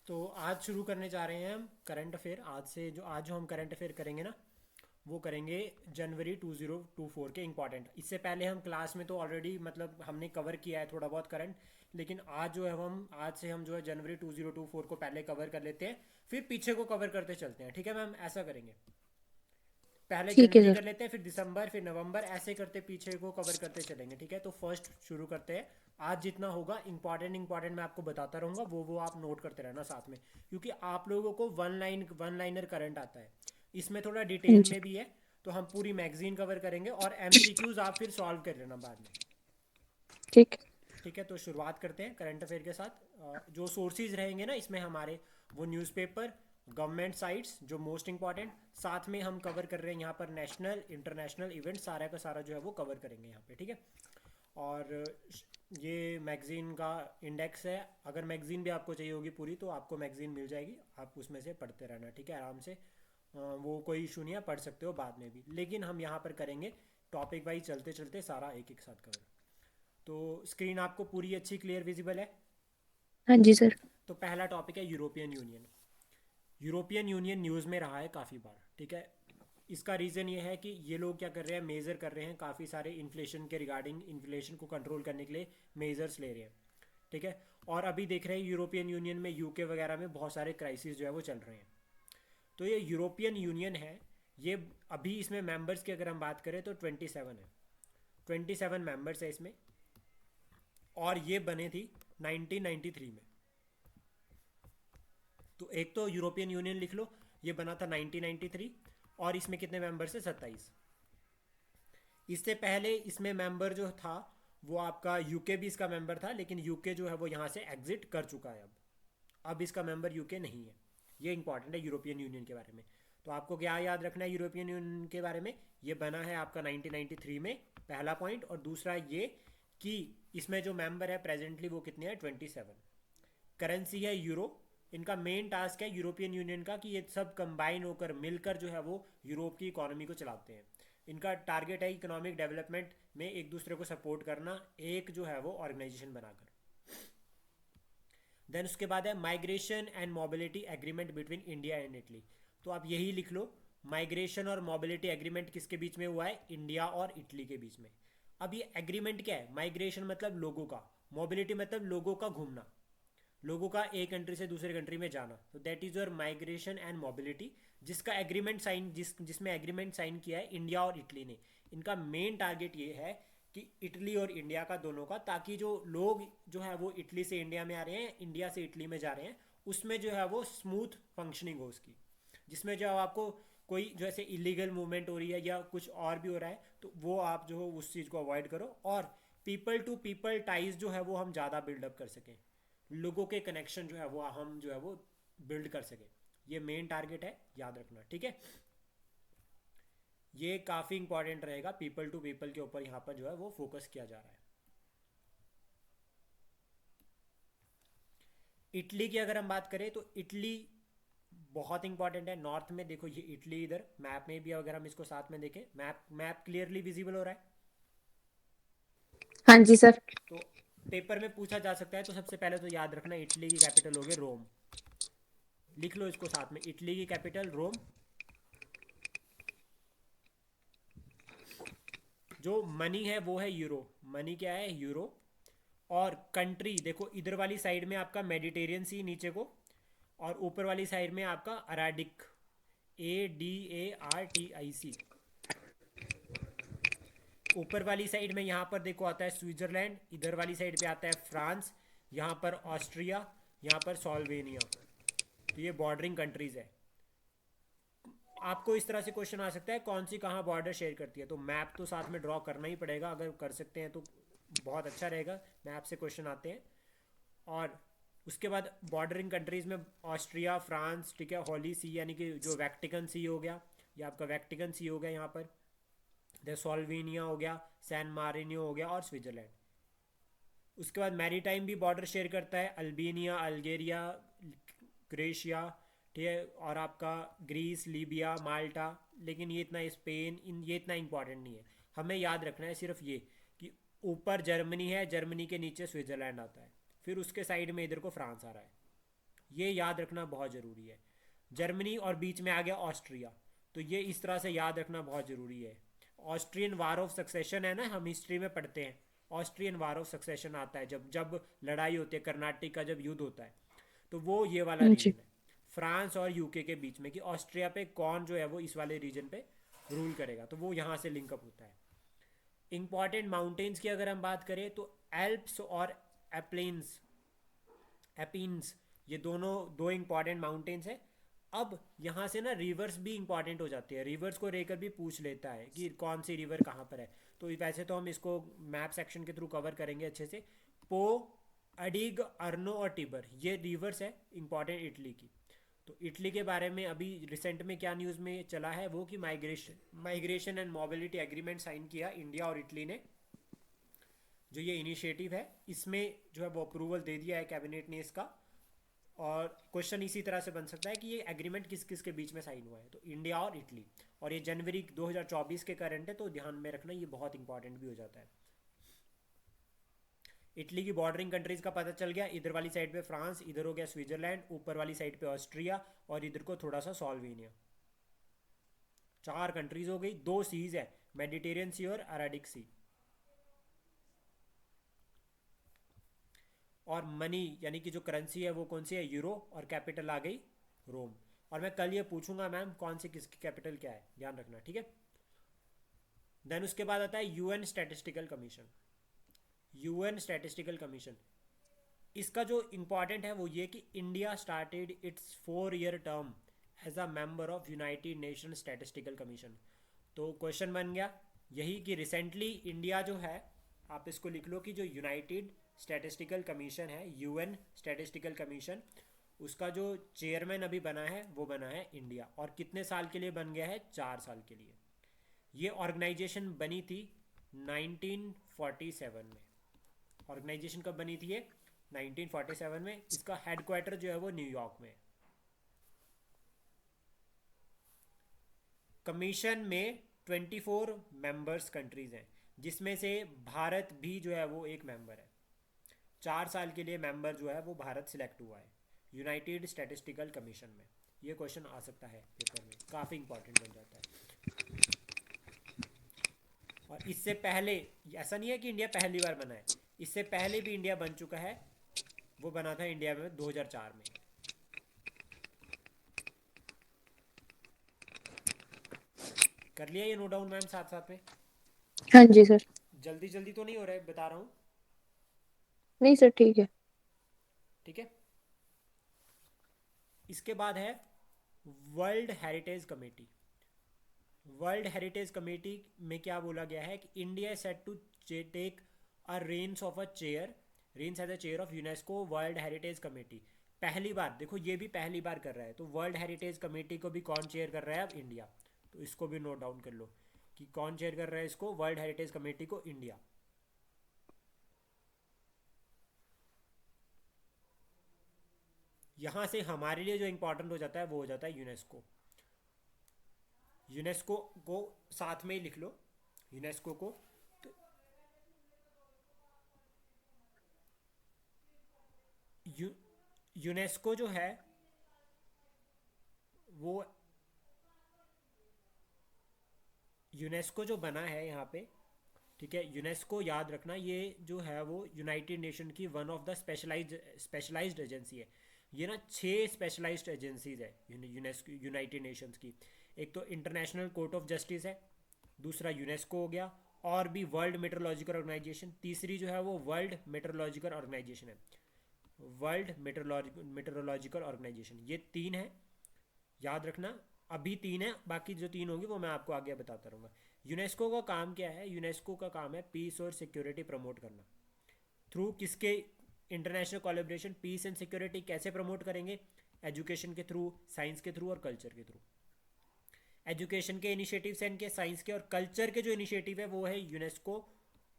तो आज शुरू करने जा रहे हैं हम करंट अफेयर। आज जो हम करंट अफेयर करेंगे ना, वो करेंगे जनवरी 2024 के इम्पॉर्टेंट। इससे पहले हम क्लास में तो ऑलरेडी मतलब हमने कवर किया है थोड़ा बहुत करंट, लेकिन आज जो है हम आज से हम जो है जनवरी 2024 को पहले कवर कर लेते हैं, फिर पीछे को कवर करते चलते हैं। ठीक है मैम, ऐसा करेंगे। पहले ठीक है जनवरी सर। कर लेते हैं, फिर दिसंबर, फिर नवंबर, ऐसे करते पीछे को कवर करते चलेंगे। ठीक है, तो फर्स्ट शुरू करते हैं। आज जितना होगा इंपॉर्टेंट इंपॉर्टेंट मैं आपको बताता रहूँगा, वो आप नोट करते रहना साथ में, क्योंकि आप लोगों को वन लाइनर करंट आता है, इसमें थोड़ा हाँ डिटेल जी। में भी है। तो हम पूरी मैगजीन कवर करेंगे और एमसीक्यूज आप फिर सॉल्व कर लेना बाद में। ठीक। ठीक है, तो शुरुआत करते हैं करंट अफेयर के साथ। जो सोर्सेज रहेंगे ना इसमें हमारे, वो न्यूज़पेपर, गवर्नमेंट साइट्स जो मोस्ट इंपॉर्टेंट, साथ में हम कवर कर रहे हैं यहाँ पर नेशनल इंटरनेशनल इवेंट, सारा का सारा जो है वो कवर करेंगे यहाँ पे। ठीक है, और ये मैगज़ीन का इंडेक्स है। अगर मैगज़ीन भी आपको चाहिए होगी पूरी तो आपको मैगज़ीन मिल जाएगी, आप उसमें से पढ़ते रहना। ठीक है, आराम से। वो कोई इशू नहीं है, पढ़ सकते हो बाद में भी, लेकिन हम यहाँ पर करेंगे टॉपिक वाइज चलते चलते सारा एक एक साथ कवर। तो स्क्रीन आपको पूरी अच्छी क्लियर विजिबल है। हाँ जी सर। तो पहला टॉपिक है European union. European union news में रहा है काफ़ी बार। ठीक है, इसका रीज़न ये है कि ये लोग क्या कर रहे हैं, मेज़र कर रहे हैं काफ़ी सारे इन्फ्लेशन के रिगार्डिंग, इन्फ्लेशन को कंट्रोल करने के लिए मेजर्स ले रहे हैं। ठीक है, और अभी देख रहे हैं यूरोपियन यूनियन में, यूके वगैरह में बहुत सारे क्राइसिस जो है वो चल रहे हैं। तो ये यूरोपियन यूनियन है, ये अभी इसमें मेंबर्स की अगर हम बात करें तो 27 है। 27 मेंबर्स है इसमें, और ये बने थी 1993 में। तो एक तो यूरोपियन यूनियन लिख लो, ये बना था 1993, और इसमें कितने मेंबर्स है, 27। इससे पहले इसमें मेंबर जो था वो आपका यूके भी इसका मेंबर था, लेकिन यूके जो है वो यहाँ से एग्जिट कर चुका है। अब इसका मेंबर यूके नहीं है। ये इंपॉर्टेंट है यूरोपियन यूनियन के बारे में। तो आपको क्या याद रखना है यूरोपियन यूनियन के बारे में, ये बना है आपका 1993 में, पहला पॉइंट। और दूसरा ये कि इसमें जो मेंबर है प्रेजेंटली वो कितने हैं, 27। करेंसी है यूरो। इनका मेन टास्क है यूरोपियन यूनियन का कि ये सब कंबाइन होकर मिलकर जो है वो यूरोप की इकोनॉमी को चलाते हैं। इनका टारगेट है इकोनॉमिक डेवलपमेंट में एक दूसरे को सपोर्ट करना, एक जो है वो ऑर्गेनाइजेशन बनाकर। देन उसके बाद है migration and mobility agreement between India and Italy. तो आप यही लिख लो, माइग्रेशन और मोबिलिटी एग्रीमेंट किसके बीच में हुआ है, इंडिया और इटली के बीच में। अब ये एग्रीमेंट क्या है, माइग्रेशन मतलब लोगों का, मोबिलिटी मतलब लोगों का घूमना, लोगों का एक कंट्री से दूसरे कंट्री में जाना। तो that is your migration and mobility, जिसका एग्रीमेंट साइन जिसमें एग्रीमेंट साइन किया है इंडिया और इटली ने। इनका मेन टारगेट ये है कि इटली और इंडिया का, दोनों का, ताकि जो लोग जो है वो इटली से इंडिया में आ रहे हैं, इंडिया से इटली में जा रहे हैं, उसमें जो है वो स्मूथ फंक्शनिंग हो उसकी। जिसमें जो आपको कोई जो ऐसे इलीगल मूवमेंट हो रही है या कुछ और भी हो रहा है, तो वो आप जो हो उस चीज़ को अवॉइड करो, और पीपल टू पीपल टाइज जो है वो हम ज़्यादा बिल्डअप कर सकें, लोगों के कनेक्शन जो है वो हम जो है वो बिल्ड कर सकें। ये मेन टारगेट है, याद रखना। ठीक है, ये काफ़ी इंपॉर्टेंट रहेगा, पीपल टू पीपल के ऊपर यहाँ पर जो है वो फोकस किया जा रहा है। इटली की अगर हम बात करें तो इटली बहुत इंपॉर्टेंट है। नॉर्थ में देखो, ये इटली इधर मैप में भी अगर हम इसको साथ में देखें, मैप मैप क्लियरली विजिबल हो रहा है। हाँ जी सर। तो पेपर में पूछा जा सकता है, तो सबसे पहले तो याद रखना इटली की कैपिटल होगी रोम। लिख लो इसको साथ में, इटली की कैपिटल रोम। जो मनी है वो है यूरो, मनी क्या है, यूरो। और कंट्री देखो, इधर वाली साइड में आपका मेडिटेरियन सी नीचे को, और ऊपर वाली साइड में आपका अराडिक, ADARTIC। ऊपर वाली साइड में यहाँ पर देखो आता है स्विट्जरलैंड, इधर वाली साइड पे आता है फ्रांस, यहाँ पर ऑस्ट्रिया, यहाँ पर सोल्वेनिया। तो ये बॉर्डरिंग कंट्रीज है। आपको इस तरह से क्वेश्चन आ सकता है कौन सी कहाँ बॉर्डर शेयर करती है, तो मैप तो साथ में ड्रॉ करना ही पड़ेगा, अगर कर सकते हैं तो बहुत अच्छा रहेगा। मैप से क्वेश्चन आते हैं। और उसके बाद बॉर्डरिंग कंट्रीज में ऑस्ट्रिया, फ्रांस, ठीक है, हॉली सी यानी कि जो वैक्टिकन सी हो गया, या आपका वैक्टिकन सी हो गया यहाँ पर, द सोल्वेनिया हो गया, सैन मारिनियो हो गया, और स्विट्जरलैंड। उसके बाद मैरीटाइम भी बॉर्डर शेयर करता है, अल्बेनिया, अल्गेरिया, क्रोएशिया, ठीक है, और आपका ग्रीस, लीबिया, माल्टा। लेकिन ये इतना, स्पेन, ये इतना इंपॉर्टेंट नहीं है। हमें याद रखना है सिर्फ ये कि ऊपर जर्मनी है, जर्मनी के नीचे स्विट्जरलैंड आता है, फिर उसके साइड में इधर को फ्रांस आ रहा है। ये याद रखना बहुत ज़रूरी है। जर्मनी और बीच में आ गया ऑस्ट्रिया, तो ये इस तरह से याद रखना बहुत ज़रूरी है। ऑस्ट्रियन वार ऑफ सक्सेशन है ना, हम हिस्ट्री में पढ़ते हैं। ऑस्ट्रियन वार ऑफ सक्सेशन आता है जब जब लड़ाई होती है, कर्नाटक का जब युद्ध होता है, तो वो ये वाला हाँ जी। रीजन है, फ्रांस और यूके के बीच में, कि ऑस्ट्रिया पे कौन जो है वो इस वाले रीजन पे रूल करेगा, तो वो यहाँ से लिंकअप होता है। इंपॉर्टेंट माउंटेन्स की अगर हम बात करें तो एल्प्स और एप्लेन्स, एपिन्स, ये दोनों दो इंपॉर्टेंट माउंटेन्स है। अब यहाँ से ना रिवर्स भी इंपॉर्टेंट हो जाती है, रिवर्स को लेकर भी पूछ लेता है कि कौन सी रिवर कहाँ पर है। तो वैसे तो हम इसको मैप सेक्शन के थ्रू कवर करेंगे अच्छे से। पो, अडिग, अर्नो और टिबर, ये रिवर्स है इंपॉर्टेंट इटली की। तो इटली के बारे में अभी रिसेंट में क्या न्यूज़ में चला है वो, कि migration and mobility agreement sign किया इंडिया और इटली ने। जो ये इनिशिएटिव है, इसमें जो है वो अप्रूवल दे दिया है कैबिनेट ने इसका। और क्वेश्चन इसी तरह से बन सकता है कि ये एग्रीमेंट किस किस के बीच में साइन हुआ है, तो इंडिया और इटली। और ये जनवरी 2024 के करंट है, तो ध्यान में रखना, ये बहुत इंपॉर्टेंट भी हो जाता है। इटली की बॉर्डरिंग कंट्रीज का पता चल गया, इधर वाली साइड पे फ्रांस, इधर हो गया स्विट्जरलैंड, ऊपर वाली साइड पे ऑस्ट्रिया, और इधर को थोड़ा सा सॉल्वेनिया। चार कंट्रीज हो गई, दो सीज है, मेडिटेरियन सी और अराबिक सी। और मनी यानी कि जो करेंसी है वो कौन सी है, यूरो, और कैपिटल आ गई रोम। और मैं कल ये पूछूंगा मैम कौन सी किसकी कैपिटल क्या है, ध्यान रखना, ठीक है। देन उसके बाद आता है UN statistical commission. UN statistical commission, इसका जो इम्पॉर्टेंट है वो ये कि India started its 4 year term as a member of United Nation statistical commission. तो क्वेश्चन बन गया यही कि रिसेंटली इंडिया जो है, आप इसको लिख लो कि जो यूनाइटेड स्टैटिस्टिकल कमीशन है, यूएन स्टैटिस्टिकल कमीशन, उसका जो चेयरमैन अभी बना है वो बना है इंडिया। और कितने साल के लिए बन गया है, 4 साल के लिए। ये ऑर्गेनाइजेशन बनी थी 1947 में। ऑर्गेनाइजेशन कब बनी थी ये, 1947 में। इसका हेडक्वार्टर जो है वो न्यूयॉर्क में है। कमीशन में 24 मेंबर्स कंट्रीज हैं, जिसमें से भारत भी जो है वो एक मेंबर है। 4 साल के लिए मेंबर जो है वो भारत सिलेक्ट हुआ है यूनाइटेड स्टैटिस्टिकल कमीशन में। ये क्वेश्चन आ सकता है पेपर में, काफ़ी इंपॉर्टेंट बन जाता है। और इससे पहले, ऐसा नहीं है कि इंडिया पहली बार बना है, इससे पहले भी इंडिया बन चुका है। वो बना था इंडिया में 2004 में। कर लिया ये नोट डाउन मैम साथ साथ में? हाँ जी सर। जल्दी जल्दी तो नहीं हो रहा है, बता रहा हूँ। नहीं सर, ठीक है। ठीक है। इसके बाद है world heritage committee. World heritage committee में क्या बोला गया है कि India set to take a reins of a chair, reins as a chair of UNESCO world heritage committee. पहली बार, देखो ये भी पहली बार कर रहा है, तो वर्ल्ड हेरिटेज कमेटी को भी कौन चेयर कर रहा है, अब इंडिया। तो इसको भी नोट डाउन कर लो कि कौन चेयर कर रहा है इसको, वर्ल्ड हेरिटेज कमेटी को, इंडिया। यहाँ से हमारे लिए जो इंपॉर्टेंट हो जाता है वो हो जाता है यूनेस्को। यूनेस्को को साथ में ही लिख लो, यूनेस्को को। तो यू यूनेस्को जो है वो, यूनेस्को जो बना है यहाँ पे, ठीक है, यूनेस्को याद रखना ये जो है वो यूनाइटेड नेशन की one of the specialized agency है। ये ना 6 स्पेशलाइज्ड एजेंसीज है यूनेस्को, यूनाइटेड नेशंस की। एक तो इंटरनेशनल कोर्ट ऑफ जस्टिस है, दूसरा यूनेस्को हो गया, और भी वर्ल्ड मेट्रोलॉजिकल ऑर्गेनाइजेशन, तीसरी जो है वो वर्ल्ड मेट्रोलॉजिकल ऑर्गेनाइजेशन है। वर्ल्ड मेट्रोलॉजिकल ऑर्गेनाइजेशन, ये 3 है, याद रखना। अभी 3 है, बाकी जो 3 होंगी वो मैं आपको आगे बताता रहूँगा। यूनेस्को का काम क्या है, यूनेस्को का काम है पीस और सिक्योरिटी प्रमोट करना। थ्रू किसके, international collaboration, peace and security कैसे प्रमोट करेंगे, एजुकेशन के थ्रू, साइंस के थ्रू और कल्चर के थ्रू। एजुकेशन के इनिशिएटिव्स हैं इनके, साइंस के और कल्चर के जो इनिशिएटिव है वो है यूनेस्को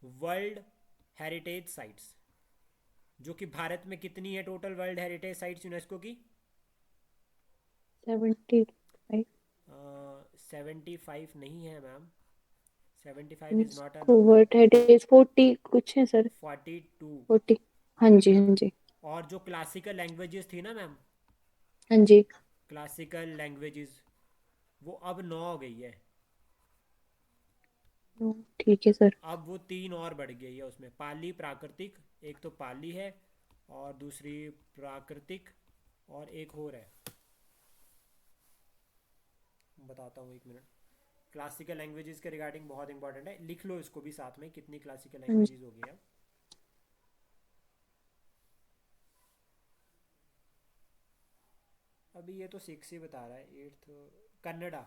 वर्ल्ड हेरिटेज साइट्स। जो कि भारत में कितनी है total world heritage sites UNESCO की, 75। 75 नहीं है ma'am, 75 is not a UNESCO number. World heritage 40 कुछ है सर। 42। 40। हाँ जी, हाँ जी। और जो क्लासिकल लैंग्वेजेस थी ना मैम, हाँ जी। क्लासिकल लैंग्वेजेस वो अब 9 हो गई है। ठीक है सर। अब वो 3 और बढ़ गई है उसमें, पाली प्राकृतिक, एक तो पाली है और दूसरी प्राकृतिक, और एक और है, बताता हूँ एक मिनट। क्लासिकल लैंग्वेजेस के रिगार्डिंग बहुत इंपॉर्टेंट है, लिख लो इसको भी साथ में, कितनी क्लासिकल हाँ जी। लैंग्वेजेस हो गई हैं। अभी ये तो 6 ही बता रहा है, 8th कन्नडा।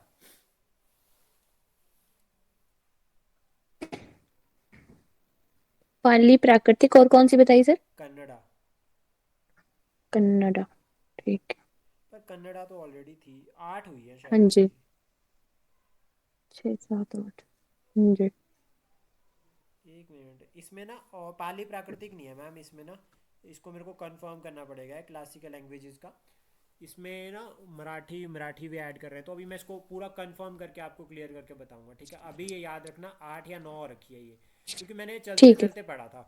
पाली प्राकृतिक और कौन सी बताई सर? कन्नडा। कन्नडा। ठीक है। पर कन्नडा तो ऑलरेडी थी, 8 हुई है हाँ शायद जी। इसकी। 6 7 8। हाँ जी। एक मिनट, इसमें ना और पाली प्राकृतिक नहीं है मैम इसमें ना, इसको मेरे को कंफर्म करना पड़ेगा क्लासिकल लैंग्वेजेस का। इसमें ना मराठी मराठी भी ऐड कर रहे हैं, तो अभी मैं इसको पूरा कंफर्म करके आपको क्लियर करके बताऊंगा, ठीक है। अभी ये याद रखना 8 या 9 रखी है ये, क्योंकि मैंने चलते ठीक है। चलते पढ़ा था।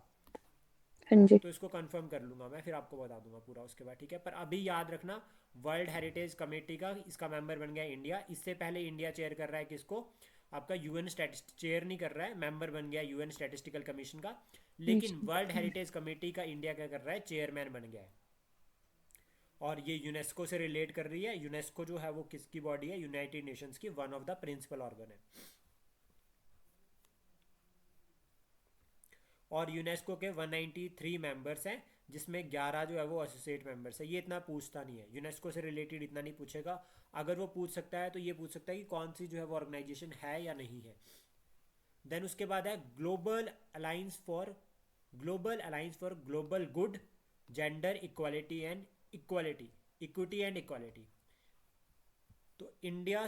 हाँ जी। तो इसको कंफर्म कर लूँगा मैं, फिर आपको बता दूंगा पूरा उसके बाद, ठीक है। पर अभी याद रखना, वर्ल्ड हेरिटेज कमेटी का इसका मेंबर बन गया इंडिया। इससे पहले इंडिया चेयर कर रहा है किसको, आपका यूएन स्टैटिस्ट चेयर नहीं कर रहा है, मेंबर बन गया यूएन स्टैटिस्टिकल कमीशन का। लेकिन वर्ल्ड हेरिटेज कमेटी का इंडिया क्या कर रहा है, चेयरमैन बन गया है। और ये यूनेस्को से रिलेट कर रही है। यूनेस्को जो है वो किसकी बॉडी है, यूनाइटेड नेशंस की one of the principal organ है। और यूनेस्को के 193 मेंबर्स हैं, जिसमें 11 जो है वो एसोसिएट मेंबर्स है। ये इतना पूछता नहीं है, यूनेस्को से रिलेटेड इतना नहीं पूछेगा। अगर वो पूछ सकता है तो ये पूछ सकता है कि कौन सी जो है वो ऑर्गेनाइजेशन है या नहीं है। देन उसके बाद है global alliance for global good, gender equality and equality, equity and equality. तो इंडिया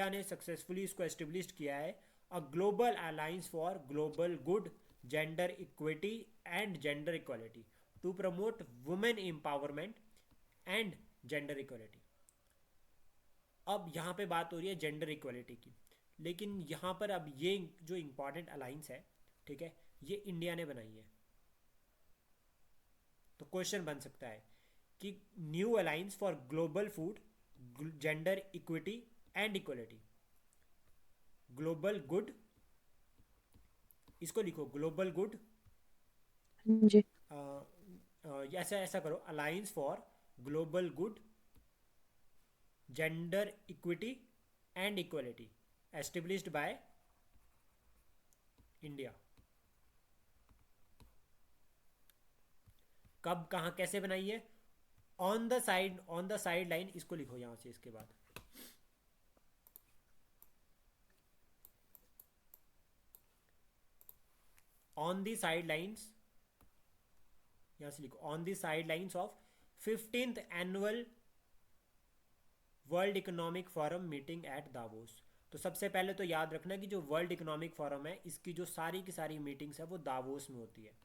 ने सक्सेसफुली इसको एस्टेब्लिश किया है, a global alliance for global good, gender equity and gender equality, to promote women empowerment and gender equality. अब यहाँ पे बात हो रही है जेंडर इक्वालिटी की, लेकिन यहाँ पर अब ये जो इंपॉर्टेंट अलायंस है, ठीक है, ये इंडिया ने बनाई है। तो क्वेश्चन बन सकता है कि new alliance for global food, gender equity and equality, global good, इसको लिखो ग्लोबल गुड, हाँ जी। ऐसा ऐसा करो, alliance for global good, gender equity and equality, established by India. कब कहाँ कैसे बनाई है, ऑन द साइड लाइन, इसको लिखो यहां से इसके बाद, ऑन द साइड लाइन्स, यहां से लिखो on the side lines of 15th annual world economic forum meeting at Davos. तो सबसे पहले तो याद रखना कि जो वर्ल्ड इकोनॉमिक फोरम है, इसकी जो सारी की सारी मीटिंग्स है वो दावोस में होती है।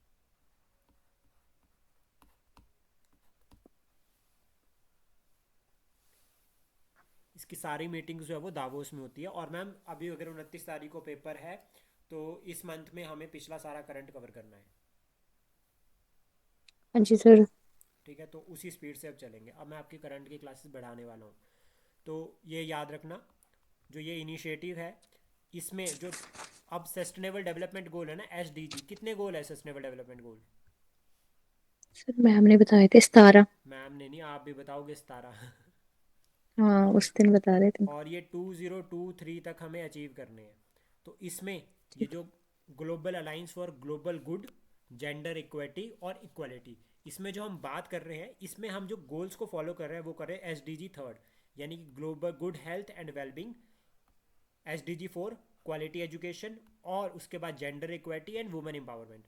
इसकी सारी मीटिंग्स जो है वो दावोस में होती है। और मैम अभी अगर 29 तारीख को पेपर है, तो इस मंथ में हमें पिछला सारा करंट कवर करना है, हाँ जी सर। ठीक है। तो उसी स्पीड से अब चलेंगे, अब मैं आपकी करंट की क्लासेस बढ़ाने वाला हूँ। तो ये याद रखना, जो ये इनिशिएटिव है, इसमें जो अब सस्टेनेबल डेवलपमेंट गोल है ना, एसडीजी, कितने गोल है sustainable development goal? Sir ma'am ने बताए थे 17। मैम ने नहीं, आप भी बताओगे 17। हाँ उस दिन बता रहे थे। और ये 2023 तक हमें अचीव करने हैं। तो इसमें ये ठीक। जो global alliance for global good, gender equity और इक्वालिटी, इसमें जो हम बात कर रहे हैं, इसमें हम जो गोल्स को फॉलो कर रहे हैं वो कर रहे हैं एसडीजी थर्ड, यानी कि global good health and wellbeing, SDG four quality education, और उसके बाद gender equity and women empowerment.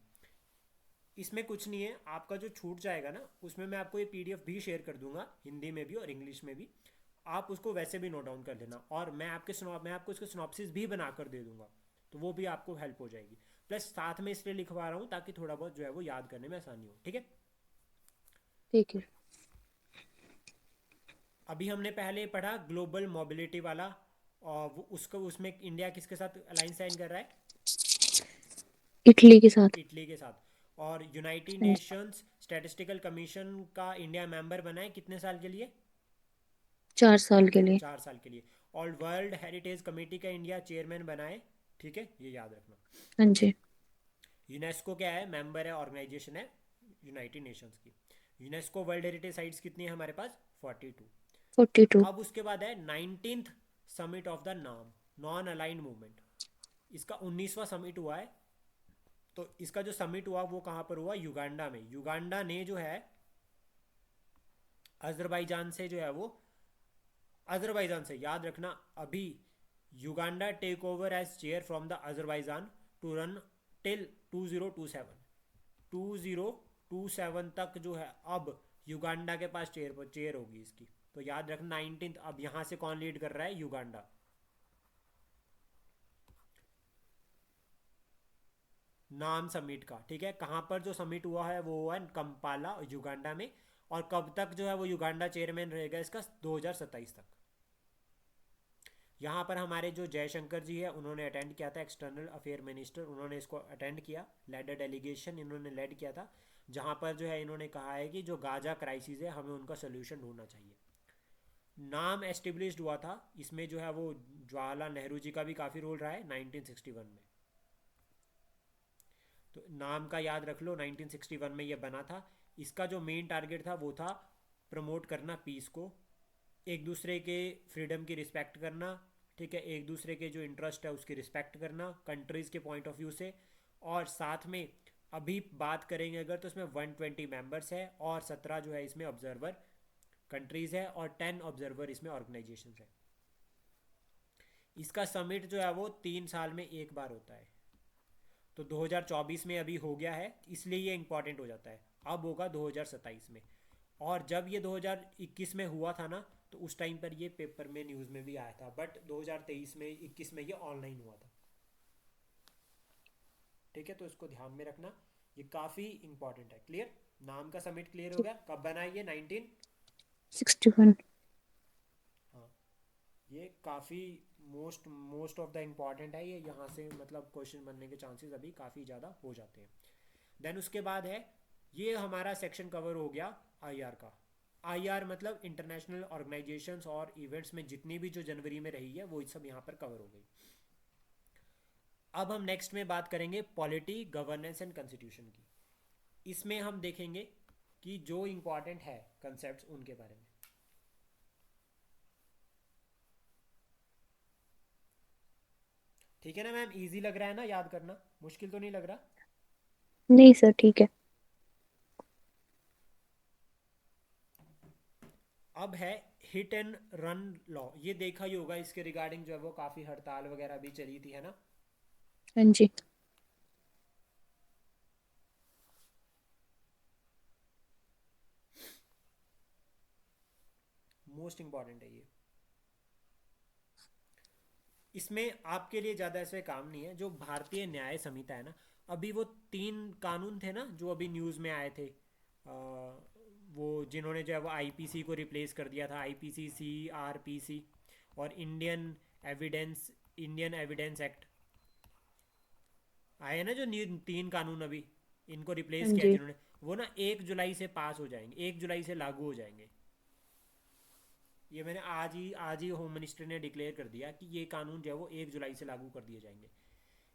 इसमें कुछ नहीं है, आपका जो छूट जाएगा ना, उसमें मैं आपको ये पीडीएफ भी शेयर कर दूंगा, हिंदी में भी और इंग्लिश में भी। आप उसको वैसे भी नोट डाउन कर लेना, और मैं आपको इसके सिनॉप्सिस भी बना कर दे दूंगा, तो वो भी आपको हेल्प हो जाएगी। प्लस साथ में इसलिए लिखवा रहा हूँ ताकि थोड़ा बहुत जो है वो याद करने में आसानी हो, ठीक है। ठीक है। अभी हमने पहले पढ़ा ग्लोबल मोबिलिटी वाला, और वो उसको उसमें इंडिया किसके साथ अलायंस साइन कर रहा है, इटली के साथ। इटली के साथ। और यूनाइटेड हाँ जी। नेशंस स्टैटिस्टिकल कमीशन का इंडिया मेंबर बना है कितने साल के लिए? 4 साल के लिए। 4 साल के लिए। और वर्ल्ड हेरिटेज कमेटी का इंडिया चेयरमैन बना है। ठीक है, ये याद रखना। हाँ जी। यूनेस्को क्या है? मेंबर है, ऑर्गेनाइजेशन है यूनाइटेड नेशंस की। यूनेस्को वर्ल्ड हेरिटेज साइट्स कितनी है हमारे पास? 42। 42। अब उसके बाद है 19th समिट ऑफ द नाम नॉन अलाइंड मूवमेंट। इसका 19वां समिट हुआ है। तो इसका जो समिट हुआ वो कहाँ पर हुआ? युगांडा में। युगांडा ने जो है अजरबैजान से जो है वो, अजरबैजान से याद रखना, अभी Uganda take over as chair from the Azerbaijan to run till 2027। 2027 तक जो है अब युगांडा के पास चेयर होगी इसकी। तो याद रखना 19th, अब यहां से कौन लीड कर रहा है? युगांडा। नाम समिट का, ठीक है, कहां पर जो समिट हुआ है वो हुआ है कंपाला युगांडा में। और कब तक जो है वो युगांडा चेयरमैन रहेगा इसका? 2027 तक। यहाँ पर हमारे जो जयशंकर जी है उन्होंने अटेंड किया था, एक्सटर्नल अफेयर मिनिस्टर, उन्होंने इसको अटेंड किया, लेड डेलीगेशन इन्होंने लेड किया था। जहाँ पर जो है इन्होंने कहा है कि जो गाजा क्राइसिस है हमें उनका सोल्यूशन ढूंढना चाहिए। नाम एस्टेब्लिश्ड हुआ था, इसमें जो है वो जवाहरलाल नेहरू जी का भी काफ़ी रोल रहा है 1961 में। तो नाम का याद रख लो, 1961 में ये बना था। इसका जो मेन टारगेट था वो था प्रमोट करना पीस को, एक दूसरे के फ्रीडम की रिस्पेक्ट करना, ठीक है, एक दूसरे के जो इंटरेस्ट है उसकी रिस्पेक्ट करना कंट्रीज़ के पॉइंट ऑफ व्यू से। और साथ में अभी बात करेंगे अगर तो इसमें 120 मेंबर्स है और 17 जो है इसमें ऑब्जर्वर कंट्रीज़ है और 10 ऑब्जर्वर इसमें ऑर्गेनाइजेशन है। इसका समिट जो है वो 3 साल में एक बार होता है। तो 2024 में अभी हो गया है, इसलिए ये इंपॉर्टेंट हो जाता है। अब होगा 2027 में। और जब ये 2021 में हुआ था ना, तो उस टाइम पर ये पेपर में न्यूज़ में भी आया था, बट 2023 में 21 में ये ऑनलाइन हुआ था। ठीक है, तो इसको ध्यान में रखना, ये काफ़ी इंपॉर्टेंट है। क्लियर? नाम का समिट क्लियर हो गया, कब बना है ये? 19। 61। हाँ, ये काफ़ी most most of the important है ये, यहाँ से मतलब क्वेश्चन बनने के चांसेस अभी काफ़ी ज़्यादा हो जाते हैं। देन उसके बाद है, ये हमारा सेक्शन कवर हो गया आईआर का। आईआर मतलब इंटरनेशनल ऑर्गेनाइजेशंस और इवेंट्स में जितनी भी जो जनवरी में रही है वो सब यहाँ पर कवर हो गई। अब हम नेक्स्ट में बात करेंगे पॉलिटी, गवर्नेंस एंड कॉन्स्टिट्यूशन की। इसमें हम देखेंगे कि जो इंपॉर्टेंट है कंसेप्ट उनके बारे में। ठीक है ना मैम? इजी लग रहा है ना याद करना? मुश्किल तो नहीं लग रहा? नहीं सर, ठीक है। अब है हिट एंड रन लॉ। ये देखा ही होगा, इसके रिगार्डिंग जो है वो काफ़ी हड़ताल वगैरह भी चली थी, है ना? हाँ जी। मोस्ट इंपॉर्टेंट है ये। इसमें आपके लिए ज़्यादा ऐसे काम नहीं है। जो भारतीय न्याय संहिता है ना, अभी वो 3 कानून थे ना जो अभी न्यूज़ में आए थे, वो जिन्होंने जो है वो आईपीसी को रिप्लेस कर दिया था, आईपीसी, सीआरपीसी और इंडियन एविडेंस एक्ट आए हैं ना, जो 3 कानून अभी इनको रिप्लेस हाँ किया है जी। जिन्होंने, वो ना 1 जुलाई से पास हो जाएंगे, 1 जुलाई से लागू हो जाएंगे। ये मैंने आज ही होम मिनिस्ट्री ने डिक्लेयर कर दिया कि ये कानून जो है वो 1 जुलाई से लागू कर दिए जाएंगे।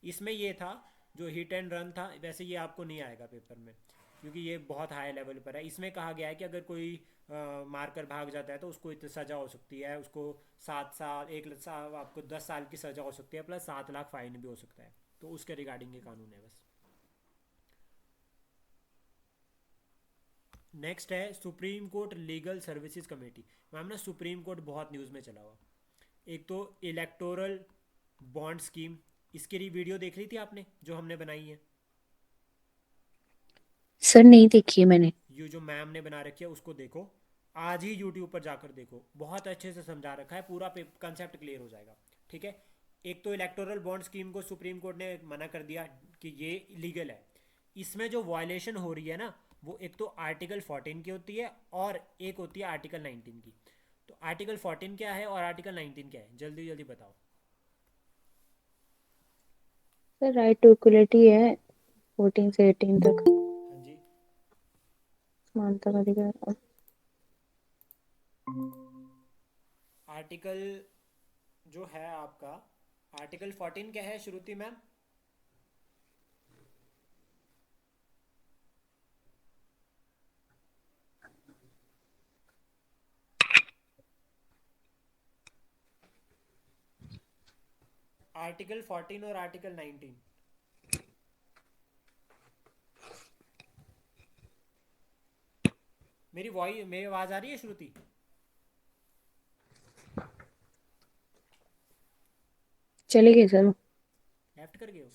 इसमें ये था जो हिट एंड रन था, वैसे ये आपको नहीं आएगा पेपर में क्योंकि ये बहुत हाई लेवल पर है। इसमें कहा गया है कि अगर कोई मारकर भाग जाता है तो उसको इतनी सज़ा हो सकती है, उसको 7 साल, 1 साल, आपको 10 साल की सज़ा हो सकती है, प्लस 7 लाख फाइन भी हो सकता है। तो उसके रिगार्डिंग ये कानून है बस। नेक्स्ट है supreme court legal services committee. Ma'am ना सुप्रीम कोर्ट बहुत न्यूज़ में चला हुआ। एक तो इलेक्टोरल बॉन्ड स्कीम, इसकी वीडियो देख ली थी आपने जो हमने बनाई है? सर नहीं देखी है मैंने। ये जो मैम ने बना रखी है उसको देखो, आज ही यूट्यूब पर जाकर देखो, बहुत अच्छे से समझा रखा है, पूरा कंसेप्ट क्लियर हो जाएगा। ठीक है, एक तो इलेक्टोरल बॉन्ड स्कीम को सुप्रीम कोर्ट ने मना कर दिया कि ये इलीगल है। इसमें जो वायलेशन हो रही है ना, वो एक तो आर्टिकल 14 की होती है और एक होती है आर्टिकल 19 की। तो आर्टिकल 14 क्या है और आर्टिकल 19 क्या है, जल्दी जल्दी बताओ। सर राइट टू इक्वलिटी है 14 से 18 तक। हाँ जी। समानता का अधिकार। आर्टिकल जो है आपका, आर्टिकल 14 क्या है श्रुति मैम? आर्टिकल 14 और आर्टिकल 19। मेरी आवाज आ रही है श्रुति? चले गए सर। लेफ्ट कर गए हो?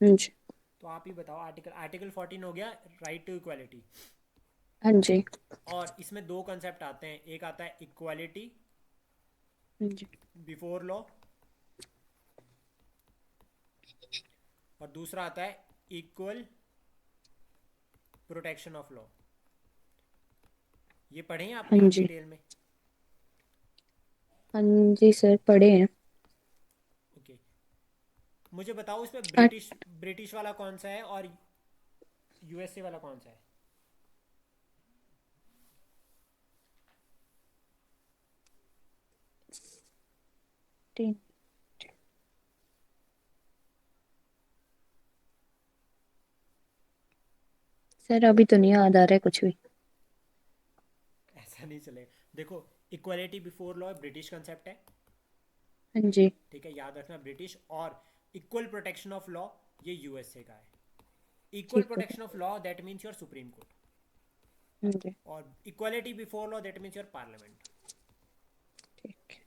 हाँ जी। तो आप ही बताओ, आर्टिकल आर्टिकल 14 हो गया राइट टू इक्वालिटी। हाँ जी। और इसमें दो कंसेप्ट आते हैं, एक आता है इक्वालिटी हाँ जी। बिफोर लॉ, और दूसरा आता है इक्वल प्रोटेक्शन ऑफ लॉ। ये पढ़े हैं हाँ आपने जी। डिटेल में? हाँ जी सर, पढ़े हैं। ओके, मुझे बताओ इसमें आर्ट ब्रिटिश ब्रिटिश वाला कौन सा है और यूएसए वाला कौन सा है? सर अभी तो नहीं याद आ रहा है कुछ भी। ऐसा नहीं चले। देखो, equality before law British concept है, हाँ जी। ठीक है, याद रखना ब्रिटिश। और इक्वल प्रोटेक्शन ऑफ लॉ ये यूएसए का है। इक्वल ठीक है। Protection of law that means your supreme court, हाँ जी। और equality before law that means your parliament. ठीक।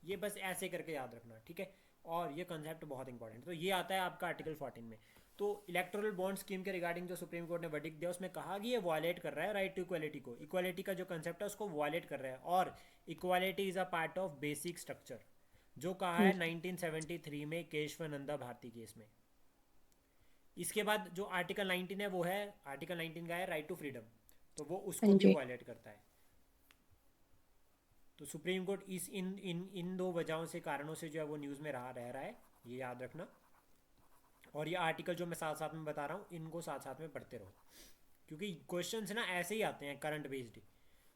ये बस ऐसे करके याद रखना, ठीक है। और ये कंसेप्ट बहुत इंपॉर्टेंट, तो ये आता है आपका आर्टिकल 14 में। तो इलेक्टोरल बॉन्ड स्कीम के रिगार्डिंग जो सुप्रीम कोर्ट ने वर्डिक्ट दिया उसमें कहा कि ये वायलेट कर रहा है राइट टू इक्वालिटी को, इक्वालिटी का जो कंसेप्ट है उसको वायलेट कर रहा है, और equality is a part of basic structure, जो कहा हाँ है जी। 1973 में केशवानंदा भारती केस में। इसके बाद जो आर्टिकल 19 है वो है, आर्टिकल 19 का है राइट टू फ्रीडम, तो वो उसको हाँ भी जी। वायलेट करता है। तो सुप्रीम कोर्ट इस इन इन इन दो वजहों से, कारणों से जो है वो न्यूज़ में रह रहा है, ये याद रखना। और ये आर्टिकल जो मैं साथ साथ में बता रहा हूँ इनको साथ साथ में पढ़ते रहो, क्योंकि क्वेश्चन ना ऐसे ही आते हैं करंट बेस्ड।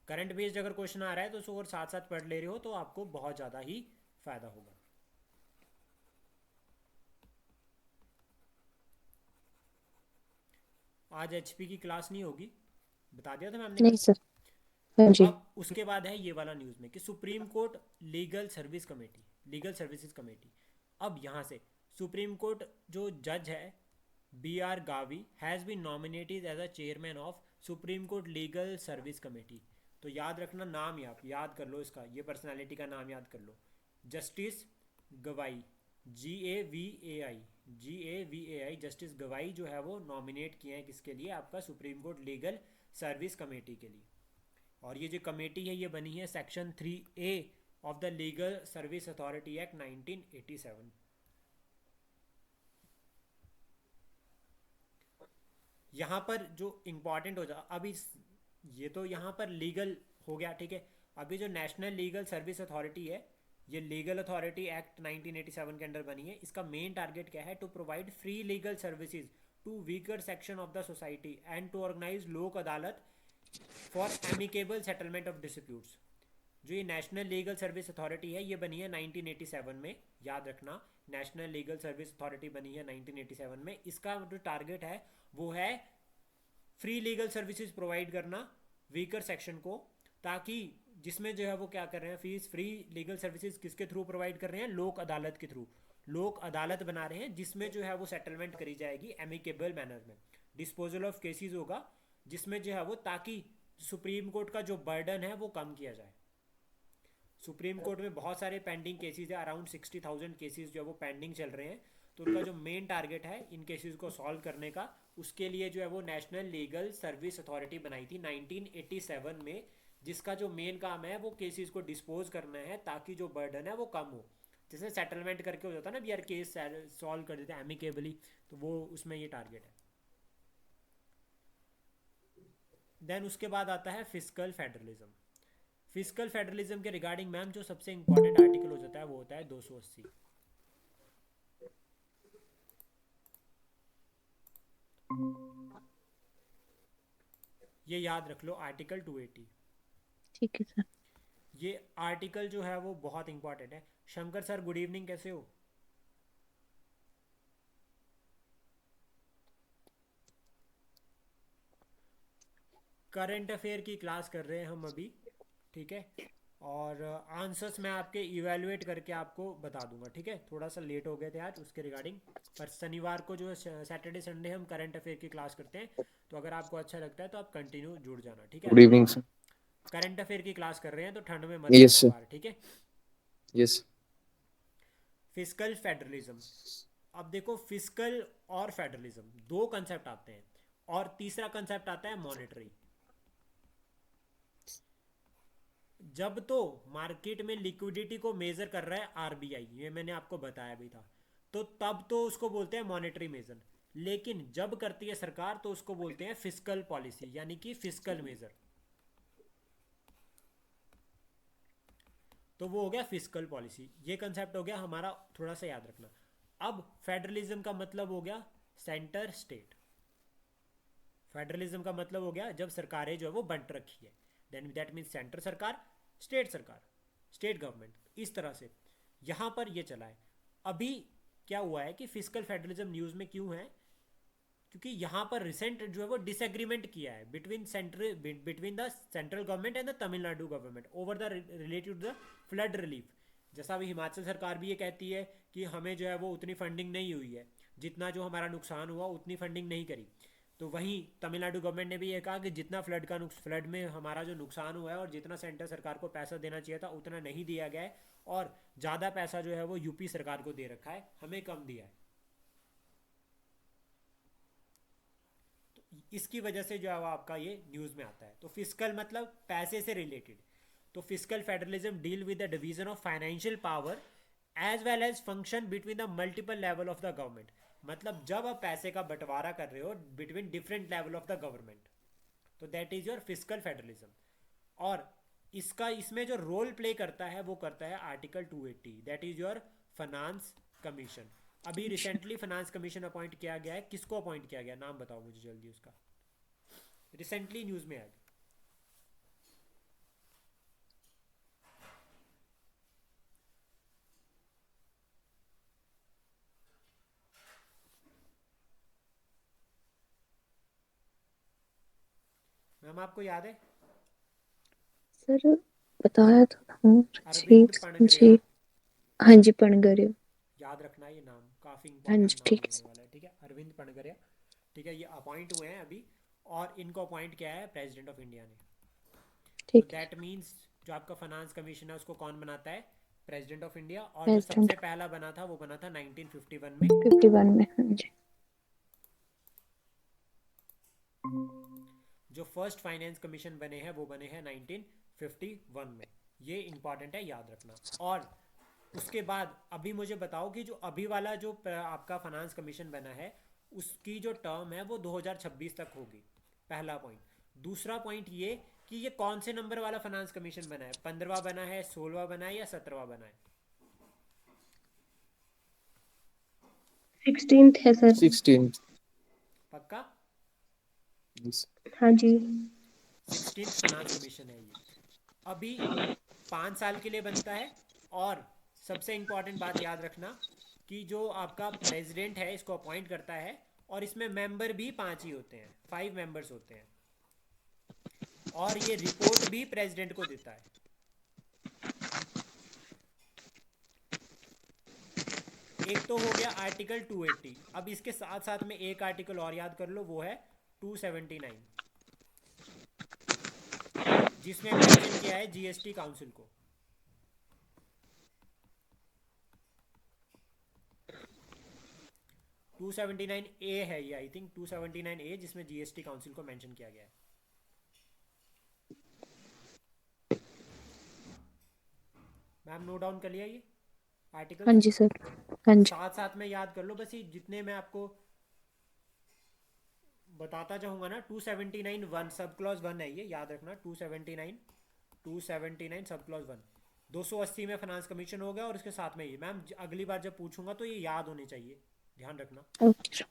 करंट बेस्ड अगर क्वेश्चन आ रहा है तो उसको अगर साथ साथ पढ़ ले रहे हो तो आपको बहुत ज़्यादा ही फायदा होगा। आज एचपी की क्लास नहीं होगी, बता दिया था मैम ने नहीं कल। सर। हाँ जी। अब उसके बाद है ये वाला न्यूज़ में कि supreme court legal service committee, legal services committee, अब यहाँ से सुप्रीम कोर्ट जो जज है B R Gavai has been nominated as a chairman of supreme court legal service committee. तो याद रखना, नाम आप याद कर लो इसका, ये पर्सनालिटी का नाम याद कर लो, जस्टिस गवाई, GAVAI, GAVAI, जस्टिस गवाई जो है वो नॉमिनेट किए हैं किसके लिए, आपका supreme court legal service committee के लिए। और ये जो कमेटी है ये बनी है section 3A of the legal service authority act 1987। यहाँ पर जो इंपॉर्टेंट हो जा अभी, ये तो यहाँ पर लीगल हो गया, ठीक है। अभी जो नेशनल लीगल सर्विस अथॉरिटी है, ये लीगल अथॉरिटी एक्ट 1987 के अंडर बनी है। इसका मेन टारगेट क्या है, to provide free legal services to weaker section of the society and to organize Lok Adalat for amicable settlement of disputes. जो ये नेशनल लीगल सर्विस अथॉरिटी है ये बनी है 1987 में, याद रखना, नेशनल लीगल सर्विस अथॉरिटी बनी है 1987 में। इसका जो टारगेट है वो है फ्री लीगल सर्विसेज प्रोवाइड करना वीकर सेक्शन को, ताकि जिसमें जो है वो क्या कर रहे हैं, फीस फ्री लीगल सर्विसेज किसके थ्रू प्रोवाइड कर रहे हैं, लोक अदालत के थ्रू। लोक अदालत बना रहे हैं जिसमें जो है वो सेटलमेंट करी जाएगी एमिकेबल मैनर में, डिस्पोजल ऑफ केसेस होगा जिसमें जो है वो, ताकि सुप्रीम कोर्ट का जो बर्डन है वो कम किया जाए। सुप्रीम कोर्ट में बहुत सारे पेंडिंग केसेस है, अराउंड 60,000 केसेस जो है वो पेंडिंग चल रहे हैं। तो उनका जो मेन टारगेट है इन केसेस को सॉल्व करने का, उसके लिए जो है वो नेशनल लीगल सर्विस अथॉरिटी बनाई थी 1987 में, जिसका जो मेन काम है वो केसेस को डिस्पोज करना है ताकि जो बर्डन है वो कम हो। जैसे सेटलमेंट करके हो जाता है ना, भी यार केस सॉल्व कर देते हैं एमिकेबली, तो वो उसमें ये टारगेट है। देन उसके बाद आता है फिजिकल फेडरलिज्म। फिजिकल फेडरलिज्म के रिगार्डिंग मैम जो सबसे इंपॉर्टेंट आर्टिकल हो जाता है वो होता है 280। ये याद रख लो, आर्टिकल 280। ठीक है सर। ये आर्टिकल जो है वो बहुत इंपॉर्टेंट है। शंकर सर, गुड इवनिंग, कैसे हो? करंट अफेयर की क्लास कर रहे हैं हम अभी, ठीक है। और आंसर्स मैं आपके इवेलुएट करके आपको बता दूंगा, ठीक है। थोड़ा सा लेट हो गए थे आज उसके रिगार्डिंग, पर शनिवार को जो सैटरडे संडे हम करंट अफेयर की क्लास करते हैं, तो अगर आपको अच्छा लगता है तो आप कंटिन्यू जुड़ जाना, ठीक है। Good evening sir. Current affair की क्लास कर रहे हैं तो ठंड में मत यस जाना सर। बाहर, ठीक है। यस। Physical federalism. अब देखो, फिजिकल और फेडरलिज्म दो कंसेप्ट आते हैं, और तीसरा कंसेप्ट आता है मॉनेटरी। जब तो मार्केट में लिक्विडिटी को मेजर कर रहा है आरबीआई, ये मैंने आपको बताया भी था, तो तब तो उसको बोलते हैं मॉनेटरी मेजर। लेकिन जब करती है सरकार तो उसको बोलते हैं फिस्कल पॉलिसी, यानी कि फिस्कल मेजर। तो वो हो गया फिस्कल पॉलिसी, ये कंसेप्ट हो गया हमारा, थोड़ा सा याद रखना। अब फेडरलिज्म का मतलब हो गया सेंटर स्टेट। फेडरलिज्म का मतलब हो गया जब सरकारें जो है वो बंट रखी है, देन दैट मीन्स सेंटर सरकार, स्टेट गवर्नमेंट, इस तरह से यहाँ पर ये चला है। अभी क्या हुआ है कि फिजिकल फेडरलिज्म न्यूज़ में क्यों है, क्योंकि यहाँ पर रिसेंट जो है वो डिसएग्रीमेंट किया है between the central government and the Tamil Nadu government over the related to the flood relief. जैसा अभी हिमाचल सरकार भी ये कहती है कि हमें जो है वो उतनी फंडिंग नहीं हुई है, जितना जो हमारा नुकसान हुआ उतनी फंडिंग नहीं करी। तो वहीं तमिलनाडु गवर्नमेंट ने भी ये कहा कि जितना फ्लड में हमारा जो नुकसान हुआ है और जितना सेंटर सरकार को पैसा देना चाहिए था उतना नहीं दिया गया है, और ज़्यादा पैसा जो है वो यूपी सरकार को दे रखा है, हमें कम दिया है। इसकी वजह से जो है वो आपका ये न्यूज़ में आता है। तो फिजिकल मतलब पैसे से रिलेटेड। तो physical federalism deal with the division of financial power as well as function between the multiple level of the government. मतलब जब आप पैसे का बंटवारा कर रहे हो between different level of the government, तो that is your physical federalism. और इसका इसमें जो रोल प्ले करता है वो करता है article 280, that is your finance commission. अभी रिसेंटली फाइनेंस कमीशन अपॉइंट किया गया है, किसको अपॉइंट किया गया, नाम बताओ मुझे जल्दी उसका, रिसेंटली न्यूज में आया। मैम आपको याद है? सर बताया तो था अरविंद रंजीत पनगरिया। जी। हाँ जी, पनगरियो। याद रखना ये नाम, काफ़ी हाँ इंपॉर्टेंट जी नाम ठीक है होने सर। वाला है, ठीक है। अरविंद पनगरिया, ठीक है। ये अपॉइंट हुए हैं अभी, और इनको अपॉइंट किया है प्रेसिडेंट ऑफ इंडिया ने। तो ठीक है। दैट मीन्स जो आपका फाइनेंस कमीशन है उसको कौन बनाता है? President of India. और जो प्रेसिडेंट। सबसे पहला बना था वो बना था 1951 में। 51 में, हाँ जी। जो फर्स्ट फाइनेंस कमीशन बने हैं वो बने हैं 1951 में। ये इंपॉर्टेंट है, याद रखना। और उसके बाद अभी मुझे बताओ कि जो अभी वाला जो आपका फाइनेंस कमीशन बना है उसकी जो टर्म है वो 2026 तक होगी, पहला पॉइंट। दूसरा पॉइंट ये कि ये कौन से नंबर वाला फाइनेंस कमीशन बना है, 15वां बना है, 16वां बना है, या 17वां बना है? 16th है सर। 16th। पक्का? हाँ जी। 16th फाइनेंस कमीशन है ये। अभी 5 साल के लिए बनता है। और सबसे इंपॉर्टेंट बात याद रखना कि जो आपका प्रेसिडेंट है इसको अपॉइंट करता है, और इसमें मेंबर भी 5 ही होते हैं, 5 मेंबर्स होते हैं। और ये रिपोर्ट भी प्रेसिडेंट को देता है। एक तो हो गया आर्टिकल 280। अब इसके साथ साथ में एक आर्टिकल और याद कर लो, वो है 279, जिसमें मेंशन किया है जीएसटी काउंसिल को। टू सेवेंटी नाइन ए है ये, आई थिंक 279 ए, जिसमें जीएसटी काउंसिल को मेंशन किया गया है। मैम नोट डाउन कर लिया ये हाँ आर्टिकल्स? जी सर। हाँ जी। साथ साथ में याद कर लो बस, ये जितने मैं आपको बताता जाऊंगा ना। 279 1 सब क्लॉज 1 है ये, याद रखना। 279 सब क्लॉज 1, 280 में फाइनेंस कमीशन हो गया, और इसके साथ में ये मैम अगली बार जब पूछूंगा तो ये याद होने चाहिए, ध्यान रखना। ओके।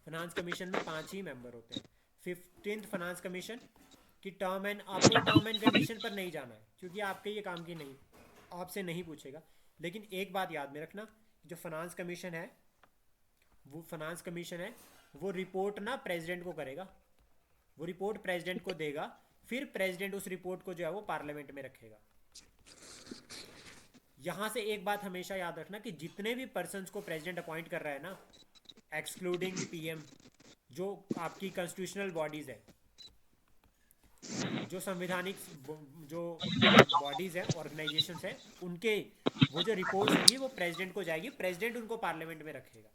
फाइनेंस कमीशन में 5 ही मेंबर होते हैं। 15th फाइनेंस कमीशन की टर्म एंड, आपको टर्म एंड कंडीशन पर नहीं जाना है क्योंकि आपके ये काम की नहीं, आपसे नहीं पूछेगा। लेकिन एक बात याद में रखना, जो फाइनेंस कमीशन है, वो रिपोर्ट ना प्रेसिडेंट को करेगा, वो रिपोर्ट प्रेसिडेंट को देगा, फिर प्रेसिडेंट उस रिपोर्ट को जो है वो पार्लियामेंट में रखेगा। यहां से एक बात हमेशा याद रखना कि जितने भी पर्सन्स को प्रेसिडेंट अपॉइंट कर रहा है ना, एक्सक्लूडिंग पीएम, जो आपकी कॉन्स्टिट्यूशनल बॉडीज है, जो संवैधानिक जो बॉडीज है, ऑर्गेनाइजेशंस है, उनके वो जो रिपोर्ट्स होंगी वो प्रेसिडेंट को जाएगी, प्रेसिडेंट उनको पार्लियामेंट में रखेगा।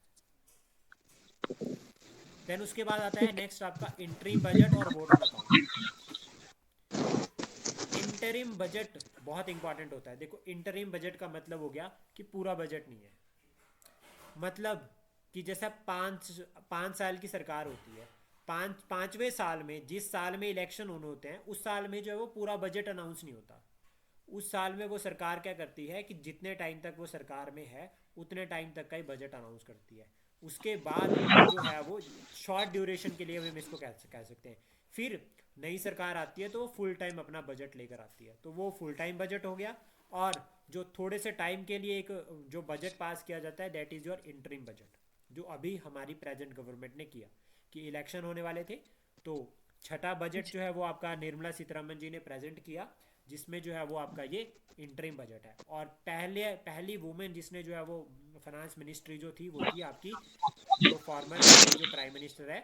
देन उसके बाद आता है नेक्स्ट आपका इंटरिम बजट और vote on account. Interim budget बहुत इंपॉर्टेंट होता है। देखो, इंटरिम बजट का मतलब हो गया कि पूरा बजट नहीं है। मतलब कि जैसा 5 साल की सरकार होती है, पांचवें साल में, जिस साल में इलेक्शन होने होते हैं, उस साल में जो है वो पूरा बजट अनाउंस नहीं होता। उस साल में वो सरकार क्या करती है कि जितने टाइम तक वो सरकार में है उतने टाइम तक का ही बजट अनाउंस करती है। उसके बाद जो है वो शॉर्ट ड्यूरेशन के लिए हम इसको कह सकते हैं। फिर नई सरकार आती है तो वो फुल टाइम अपना बजट लेकर आती है, तो वो फुल टाइम बजट हो गया। और जो थोड़े से टाइम के लिए एक जो बजट पास किया जाता है, that is your interim budget, जो अभी हमारी प्रेजेंट गवर्नमेंट ने किया कि इलेक्शन होने वाले थे, तो छठा बजट जो है वो आपका निर्मला सीतारमन जी ने प्रेजेंट किया, जिसमें जो है वो आपका ये इंटरिम बजट है। और पहली वुमेन जिसने जो है वो फाइनेंस मिनिस्ट्री जो थी वो थी आपकी, जो फॉर्मर अभी जो प्राइम मिनिस्टर है,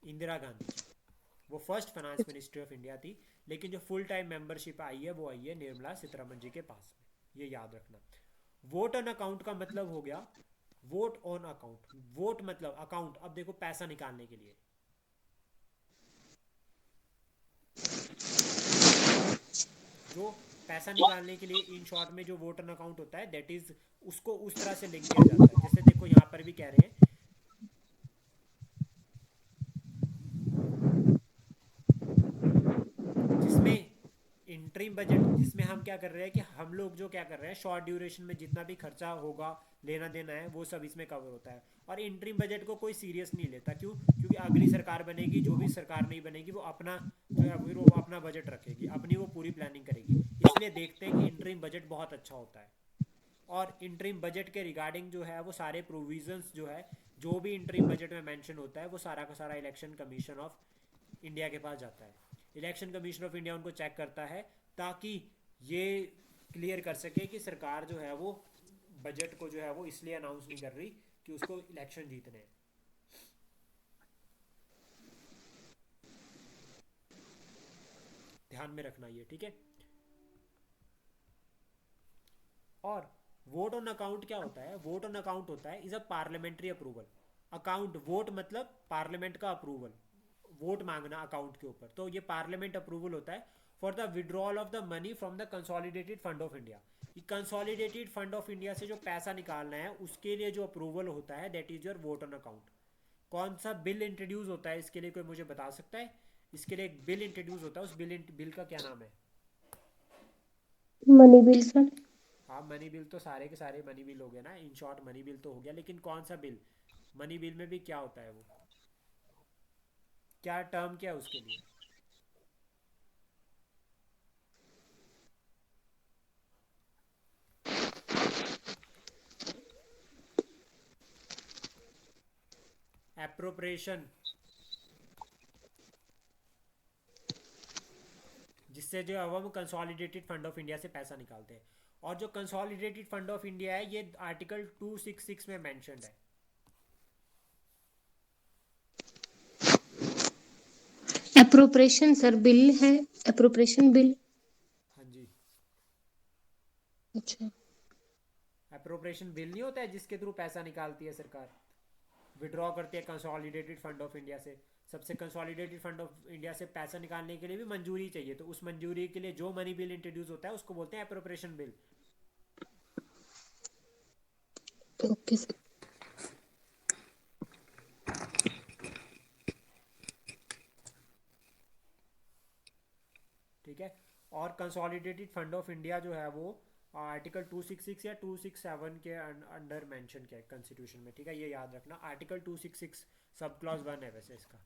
इंदिरा गांधी जी। वो first finance ministry of India थी। लेकिन जो फुल टाइम मेंबरशिप आई है वो आई है निर्मला सीतारमन जी के पास में, ये याद रखना। वोट ऑन अकाउंट का मतलब हो गया, वोट ऑन अकाउंट, वोट मतलब अकाउंट। अब देखो, पैसा निकालने के लिए, जो पैसा निकालने के लिए इन शॉर्ट में जो वोट ऑन अकाउंट होता है, दैट इज, उसको उस तरह से लिंक किया जाता है। जैसे देखो यहाँ पर भी कह रहे हैं, जिसमें इंटरिम बजट, जिसमें हम क्या कर रहे हैं कि हम लोग जो क्या कर रहे हैं, शॉर्ट ड्यूरेशन में जितना भी खर्चा होगा, लेना देना है, वो सब इसमें कवर होता है। और इंटरिम बजट को कोई सीरियस नहीं लेता। क्यों? क्योंकि अगली सरकार बनेगी, जो भी सरकार नहीं बनेगी, वो अपना जो है वो अपना बजट रखेगी, अपनी वो पूरी प्लानिंग करेगी। इसलिए देखते हैं कि इंटरिम बजट बहुत अच्छा होता है। और इंटरिम बजट के रिगार्डिंग जो है वो सारे प्रोविजंस जो है, जो भी इंटरिम बजट में मेंशन होता है, वो सारा का सारा इलेक्शन कमीशन ऑफ इंडिया के पास जाता है। इलेक्शन कमीशन ऑफ इंडिया उनको चेक करता है, ताकि ये क्लियर कर सके कि सरकार जो है वो बजट को जो है वो इसलिए अनाउंस नहीं कर रही कि उसको इलेक्शन जीतने हैं। ध्यान में रखना ये, ठीक है। और वोट ऑन अकाउंट क्या होता है? वोट ऑन अकाउंट होता है is a parliamentary approval. Account, vote मतलब पार्लियामेंट का अप्रूवल, वोट मांगना अकाउंट के ऊपर, तो ये पार्लियामेंट अप्रूवल होता है for the withdrawal of the money from the consolidated fund of India. Consolidated fund of India से जो पैसा निकालना है उसके लिए जो अप्रूवल होता है, that is your vote on account. कौन सा बिल इंट्रोड्यूस होता है इसके लिए, कोई मुझे बता सकता है? इसके लिए एक बिल इंट्रोड्यूस होता है, उस बिल का क्या नाम है? Money bill sir. हाँ, मनी बिल तो सारे के सारे मनी बिल हो गए ना, इन शॉर्ट मनी बिल तो हो गया, लेकिन कौन सा बिल? मनी बिल में भी क्या होता है वो, क्या टर्म क्या है उसके लिए? एप्रोप्रिएशन, जिससे जो है हम कंसोलिडेटेड फंड ऑफ इंडिया से पैसा निकालते हैं। और जो कंसोलिडेटेड फंड ऑफ इंडिया है, ये आर्टिकल 266 में मैंशनड है। एप्रोप्रिएशन सर बिल है। Appropriation bill. हाँ जी। अच्छा। एप्रोप्रिएशन बिल नहीं होता है जिसके थ्रू पैसा निकालती है सरकार, विड्रॉ करती है कंसोलिडेटेड फंड ऑफ इंडिया से। सबसे कंसोलिडेटेड फंड ऑफ इंडिया से पैसा निकालने के लिए भी मंजूरी चाहिए, तो उस मंजूरी के लिए जो मनी बिल इंट्रोड्यूस होता है उसको बोलते हैं एप्रोप्रिएशन बिल। Okay sir. ठीक है। और कंसोलिडेटेड फंड ऑफ इंडिया जो है वो आर्टिकल 266 या 267 के अंडर मेंशन किया है कॉन्स्टिट्यूशन में, ठीक है, ये याद रखना। आर्टिकल 266 सब क्लॉज 1 है वैसे इसका।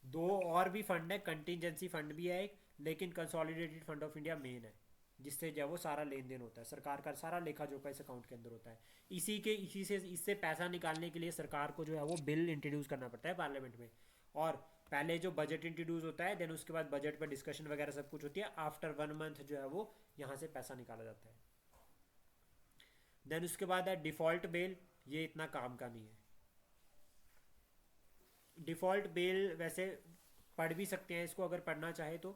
दो और भी फंड है, कंटिजेंसी फंड भी है एक, लेकिन consolidated fund of India main है, जिससे जो है वो सारा लेन देन होता है, सरकार का सारा लेखा जोखा इस अकाउंट के अंदर होता है। इसी से इससे पैसा निकालने के लिए सरकार को जो है वो बिल इंट्रोड्यूस करना पड़ता है पार्लियामेंट में। और पहले जो बजट इंट्रोड्यूस होता है, देन उसके बाद बजट पर डिस्कशन वगैरह सब कुछ होती है, आफ्टर 1 मंथ जो है वो यहाँ से पैसा निकाला जाता है। देन उसके बाद है डिफॉल्ट बेल। ये इतना काम का नहीं है। डिफ़ॉल्ट बेल वैसे पढ़ भी सकते हैं इसको अगर पढ़ना चाहे तो,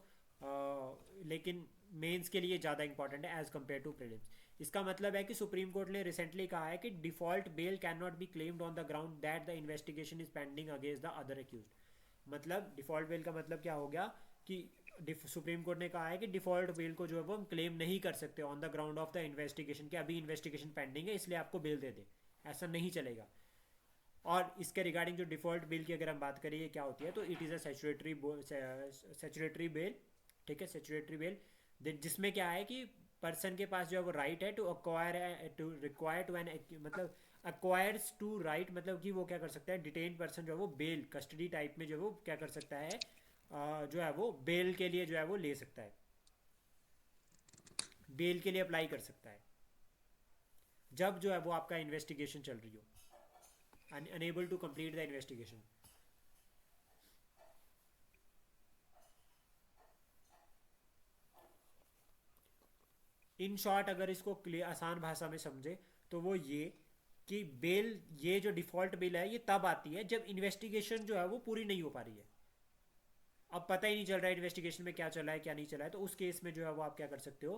लेकिन मेंस के लिए ज़्यादा इंपॉर्टेंट है एज कम्पेयर टू प्रीलिम्स। इसका मतलब है कि सुप्रीम कोर्ट ने रिसेंटली कहा है कि default bail can not be claimed on the ground that the investigation is pending against the other accused. मतलब डिफ़ॉल्ट बेल का मतलब क्या हो गया कि सुप्रीम कोर्ट ने कहा है कि डिफ़ॉल्ट बेल को जो है वो हम क्लेम नहीं कर सकते on the ground of the investigation, कि अभी इन्वेस्टिगेशन पेंडिंग है इसलिए आपको बेल दे दे। ऐसा नहीं चलेगा। और इसके रिगार्डिंग जो डिफ़ॉल्ट बिल की अगर हम बात करें क्या होती है, तो it is a statutory bail. ठीक है, सेचुरेटरी बेल जिसमें क्या है कि पर्सन के पास जो है वो राइट है to acquire, to require to an, मतलब अक्वायर्स टू राइट, मतलब कि वो क्या कर सकता है, डिटेन पर्सन जो है वो बेल कस्टडी टाइप में जो है वो क्या कर सकता है, जो है वो बेल के लिए जो है वो ले सकता है, बेल के लिए अप्लाई कर सकता है, जब जो है वो आपका इन्वेस्टिगेशन चल रही हो, unable to complete the investigation. In short अगर इसको क्लियर आसान भाषा में समझे तो वो ये कि बेल, ये जो डिफ़ॉल्ट बिल है ये तब आती है जब इन्वेस्टिगेशन जो है वो पूरी नहीं हो पा रही है, अब पता ही नहीं चल रहा है इन्वेस्टिगेशन में क्या चला है क्या नहीं चला है, तो उस केस में जो है वो आप क्या कर सकते हो,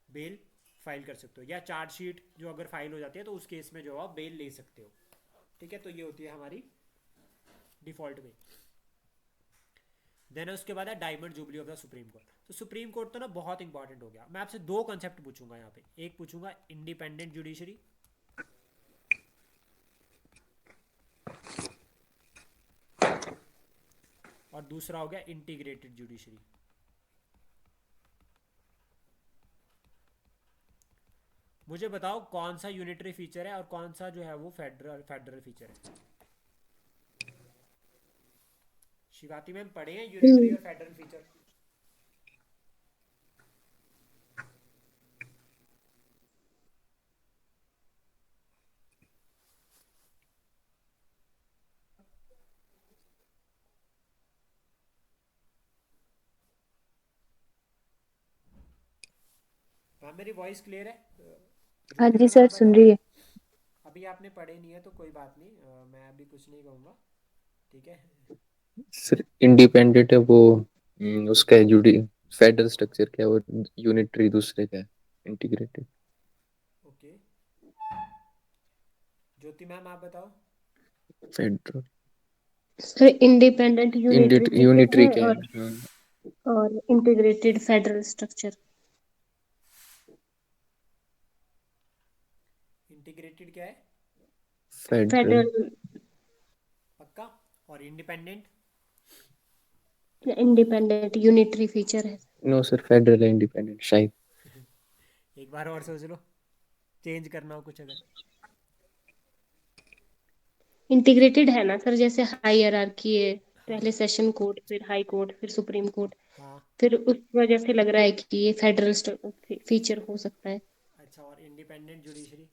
बेल फाइल कर सकते हो, या चार्जशीट जो अगर फाइल हो जाती है तो उस केस में जो आप बेल ले सकते हो। ठीक है, तो ये होती है हमारी डिफ़ॉल्ट बेल। देन उसके बाद है diamond jubilee of the supreme court. तो सुप्रीम कोर्ट तो ना बहुत इंपॉर्टेंट हो गया। मैं आपसे दो कॉन्सेप्ट पूछूंगा यहाँ पे, एक पूछूंगा इंडिपेंडेंट जुडिशरी, और दूसरा हो गया इंटीग्रेटेड जुडिशरी। मुझे बताओ कौन सा यूनिटरी फीचर है और कौन सा जो है वो फेडरल फेडरल फीचर है। शिवाती मैम पढ़े हैं यूनिटरी हम्म। और फेडरल फीचर? मैम मेरी वॉइस क्लियर है? हाँ ज्योति जी मैम सर, आप सुन बताओ। रही है। अभी आपने पढ़े नहीं है तो कोई बात नहीं, मैं अभी कुछ नहीं कहूँगा। ठीक है। सर इंडिपेंडेंट है वो, उसका है जुडी फेडरल स्ट्रक्चर क्या है, और यूनिटरी दूसरे का है, इंटीग्रेटेड। ओके, ज्योति मैम आप बताओ। Federal sir independent unitary feature unitary है, क्या है, हाँ। और इंटीग्रेटेड फेडरल स्ट्रक्चर। इंटीग्रेटेड क्या है? फेडरल। फेडरल। पक्का? और इंडिपेंडेंट? इंडिपेंडेंट यूनिटरी फीचर है। नो सर, फेडरल है इंडिपेंडेंट शायद। एक बार और सोच लो, चेंज करना हो कुछ अगर। इंटीग्रेटेड है ना सर, जैसे हाई हायरार्की है। हाँ पहले सेशन कोर्ट, फिर हाई कोर्ट, फिर सुप्रीम कोर्ट। हाँ। फिर उस वजह से लग रहा है कि ये फेडरल फीचर हो सकता है। अच्छा, और इंडिपेंडेंट जुडिशरी?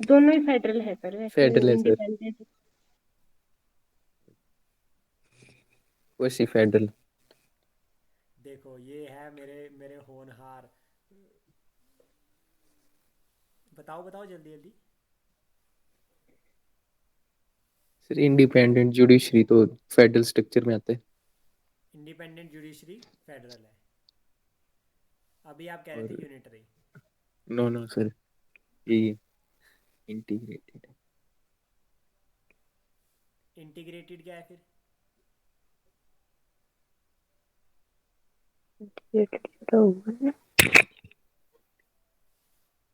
दोनों ही फेडरल है सर, वैसे फेडरल है सर, इंडिपेंडेंट। वैसी फेडरल। देखो ये है मेरे मेरे होनहार। बताओ बताओ जल्दी जल्दी। सर इंडिपेंडेंट जुडिशरी तो फेडरल स्ट्रक्चर में आते हैं। इंडिपेंडेंट जुडिशरी फेडरल है। अभी आप कह रहे थे और यूनिटरी। नो नो सर, ये इंटीग्रेटेड है। इंटीग्रेटेड क्या है फिर? ये तो हुआ है।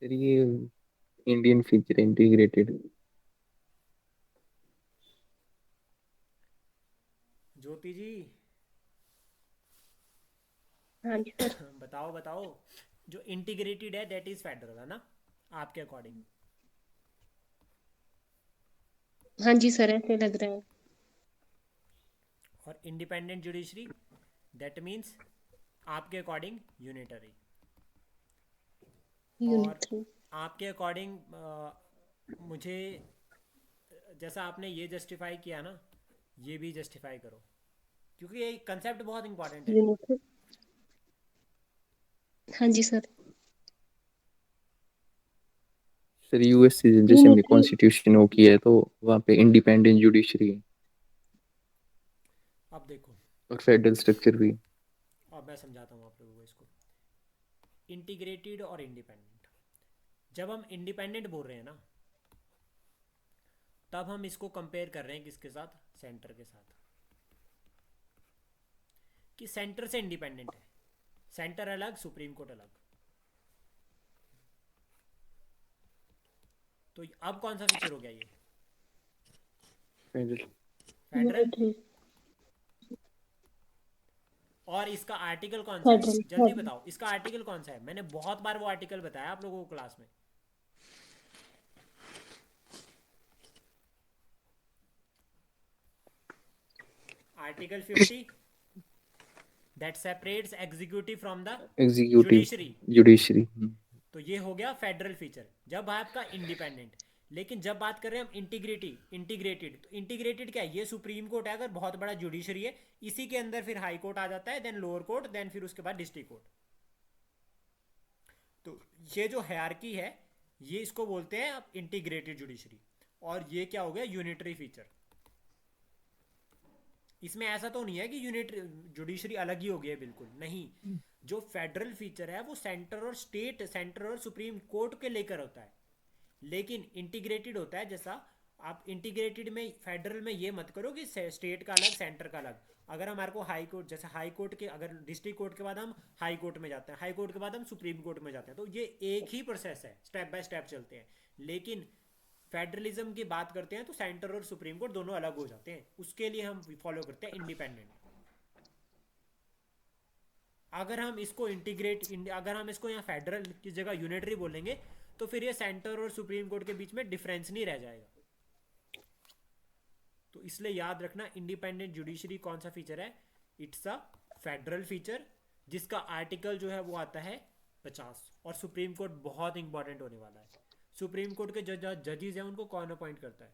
सर ये इंडियन फीचर इंटीग्रेटेड। ज्योति जी हाँ जी सर। बताओ बताओ, जो इंटीग्रेटेड है दैट इज फेडरल है ना, आपके अकॉर्डिंग? हाँ जी सर, ऐसे लग रहा है। और इंडिपेंडेंट जुडिशरी दैट मीन्स आपके अकॉर्डिंग यूनिटरी। और यूनिटरी। आपके अकॉर्डिंग मुझे जैसा आपने ये जस्टिफाई किया ना, ये भी जस्टिफाई करो, क्योंकि ये कंसेप्ट बहुत इंपॉर्टेंट है। यूनिटरी। हाँ जी सर। सर यूएस से जैसे हमने यूनिटरी। कॉन्स्टिट्यूशन वो किया है तो वहाँ पे इंडिपेंडेंट जुडिशरी अब देखो, और फेडरल स्ट्रक्चर भी। अब मैं समझाता हूँ आप लोगों को इसको। इंटीग्रेटेड और इंडिपेंडेंट, जब हम इंडिपेंडेंट बोल रहे हैं ना, तब हम इसको कंपेयर कर रहे हैं किसके साथ? सेंटर के साथ, कि सेंटर से इंडिपेंडेंट है। सेंटर अलग, सुप्रीम कोर्ट अलग। तो अब कौन सा फीचर हो गया ये? फेडरल। फेडरल। यूनिटरी। और इसका आर्टिकल कौन सा है? फेडरल। जल्दी फेडरल। बताओ, इसका आर्टिकल कौन सा है? मैंने बहुत बार वो आर्टिकल बताया आप लोगों को क्लास में। Article 50 that separates executive from the executive judiciary. Judiciary. तो ये हो गया फेडरल फीचर, जब आपका इंडिपेंडेंट। लेकिन जब बात कर रहे हैं हम इंटीग्रेटेड, तो इंटीग्रेटेड क्या है? ये सुप्रीम कोर्ट है, अगर बहुत बड़ा जुडिशरी है, इसी के अंदर फिर हाई कोर्ट आ जाता है, देन लोअर कोर्ट, देन फिर उसके बाद डिस्ट्रिक्ट कोर्ट। तो ये जो हायरार्की है, ये इसको बोलते हैं आप इंटीग्रेटेड जुडिशरी। और ये क्या हो गया? Unitary feature. इसमें ऐसा तो नहीं है कि यूनिटरी जुडिशरी अलग ही हो गई है, बिल्कुल नहीं। जो फेडरल फीचर है वो सेंटर और स्टेट, सेंटर और सुप्रीम कोर्ट के लेकर होता है। लेकिन इंटीग्रेटेड होता है, जैसा आप इंटीग्रेटेड में, फेडरल में ये मत करो कि स्टेट का अलग, सेंटर का अलग। अगर हमारे को हाई कोर्ट, जैसे हाई कोर्ट के, अगर डिस्ट्रिक्ट कोर्ट के बाद हम हाई कोर्ट में जाते हैं, हाई कोर्ट के बाद हम सुप्रीम कोर्ट में जाते हैं, तो ये एक ही प्रोसेस है, स्टेप बाय स्टेप चलते हैं। लेकिन फेडरलिज्म की बात करते हैं तो सेंटर और सुप्रीम कोर्ट दोनों अलग हो जाते हैं, उसके लिए हम फॉलो करते हैं इंडिपेंडेंट। अगर हम इसको अगर हम इसको यहाँ फेडरल की जगह यूनिटरी बोलेंगे, तो फिर ये सेंटर और सुप्रीम कोर्ट के बीच में डिफरेंस नहीं रह जाएगा। तो इसलिए याद रखना, इंडिपेंडेंट जुडिशरी कौन सा फीचर है? इट्स अ फेडरल फीचर, जिसका आर्टिकल जो है वो आता है 50। और सुप्रीम कोर्ट बहुत इंपॉर्टेंट होने वाला है। सुप्रीम कोर्ट के जजेस हैं, उनको कौन अपॉइंट करता है?